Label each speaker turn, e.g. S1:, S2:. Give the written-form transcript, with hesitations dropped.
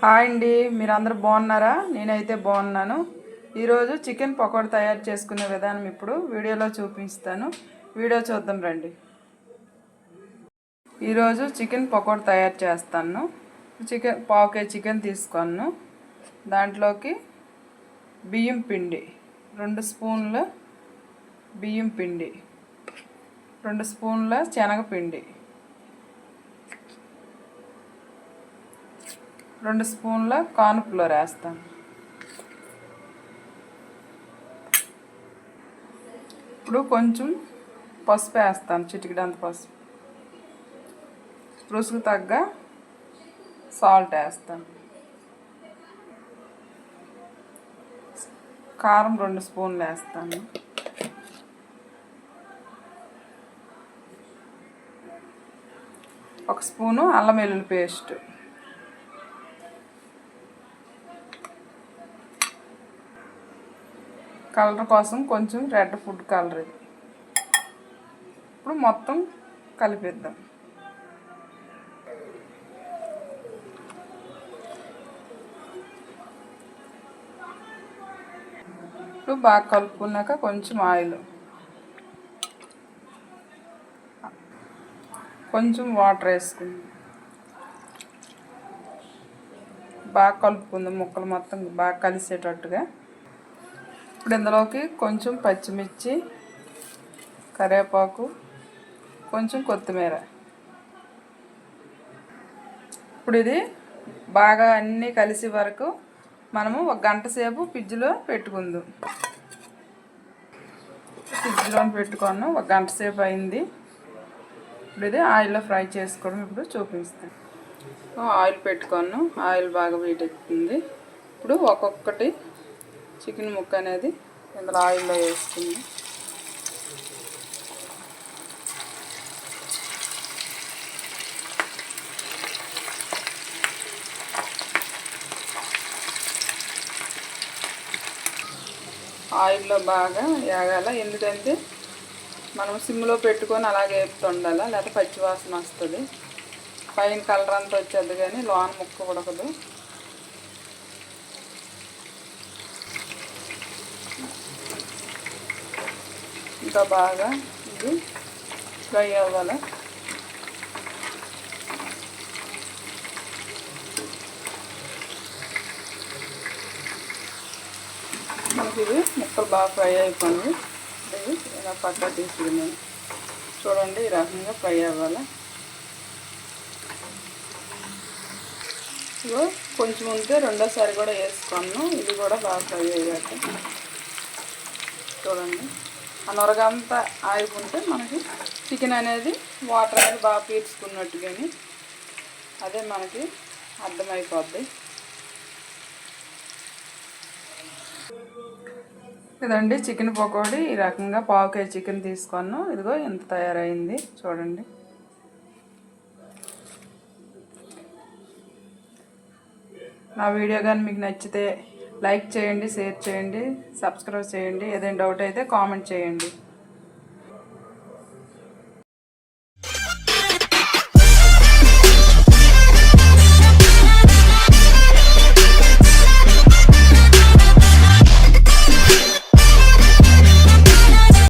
S1: Hi అండి, మీరందరూ బాగున్నారా? నేనైతే బాగున్నాను. ఈరోజు చికెన్ పకోడీ తయారు చేసుకునే విధానం ఇప్పుడు వీడియోలో చూపిస్తాను. వీడియో చూద్దాం రండి. ఈరోజు చికెన్ పకోడీ తయారు చేస్తాను. పావు కేజీ చికెన్ తీసుకున్నాను. దాంట్లోకి బియ్యం పిండి 2 స్పూన్ల బియ్యం పిండి, 2 స్పూన్ల శనగపిండి, 2 స్పూన్ల కార్న్ ఫ్లోర్ వేస్తాను. ఇప్పుడు కొంచెం పసుపు వేస్తాను, చిటికెడంత పసుపు, రుసుకు తగ్గ సాల్ట్ వేస్తాను, కారం 2 స్పూన్లు వేస్తాను, ఒక స్పూను అల్లం వెల్లుల్లి పేస్ట్, కలర్ కోసం కొంచెం రెడ్ ఫుడ్ కలర్. ఇది ఇప్పుడు మొత్తం కలిపిద్దాం. ఇప్పుడు బాగా కలుపుకున్నాక కొంచెం ఆయిల్, కొంచెం వాటర్ వేసుకుందాం. బాగా కలుపుకుందాం, ముక్కలు మొత్తం బాగా కలిసేటట్టుగా. ఇప్పుడు ఇందులోకి కొంచెం పచ్చిమిర్చి, కరివేపాకు, కొంచెం కొత్తిమీర. ఇప్పుడు ఇది బాగా అన్నీ కలిసి వరకు మనము 1 గంట సేపు ఫ్రిడ్జ్లో పెట్టుకుందాం. ఫ్రిడ్జ్లో పెట్టుకున్నాం, 1 గంట సేపు అయింది. ఇప్పుడు ఇది ఆయిల్లో ఫ్రై చేసుకోవడం ఇప్పుడు చూపిస్తాను. ఆయిల్ పెట్టుకున్నాం, ఆయిల్ బాగా వేడెక్కుతుంది. ఇప్పుడు ఒక్కొక్కటి చికెన్ ముక్క అనేది ఇందులో ఆయిల్లో వేసుకుంది. ఆయిల్లో బాగా వేగాల, ఎందుకంటే మనం సిమ్లో పెట్టుకొని అలాగే వేపుతుండాలి, లేకపోతే పచ్చివాసన వస్తుంది. పైన కలర్ అంతా వచ్చేది కానీ లోన ముక్క ఉడకదు. ఇంకా బాగా ఇది ఫ్రై అవ్వాలి. మనకి ఇది ముక్కలు బాగా ఫ్రై అయిపోయింది. ఇది ఇలా పక్క తీసుకుని చూడండి, ఈ రకంగా ఫ్రై అవ్వాలి. ఇగో కొంచెం ఉంటే రెండోసారి కూడా వేసుకున్నాను. ఇది కూడా బాగా ఫ్రై అయ్యాక చూడండి, ఆ నొరగంతా ఆగిపోతే మనకి చికెన్ అనేది వాటర్ అనేది బాగా పీల్చుకున్నట్టు, కానీ అదే మనకి అర్థమైపోద్ది. ఇదండి చికెన్ పకోడీ. ఈ రకంగా పావు కేజీ చికెన్ తీసుకున్నాను. ఇదిగో ఇంత తయారైంది చూడండి. నా వీడియో కానీ మీకు నచ్చితే లైక్ చేయండి, షేర్ చేయండి, సబ్స్క్రైబ్ చేయండి. ఏదైనా డౌట్ అయితే కామెంట్ చేయండి.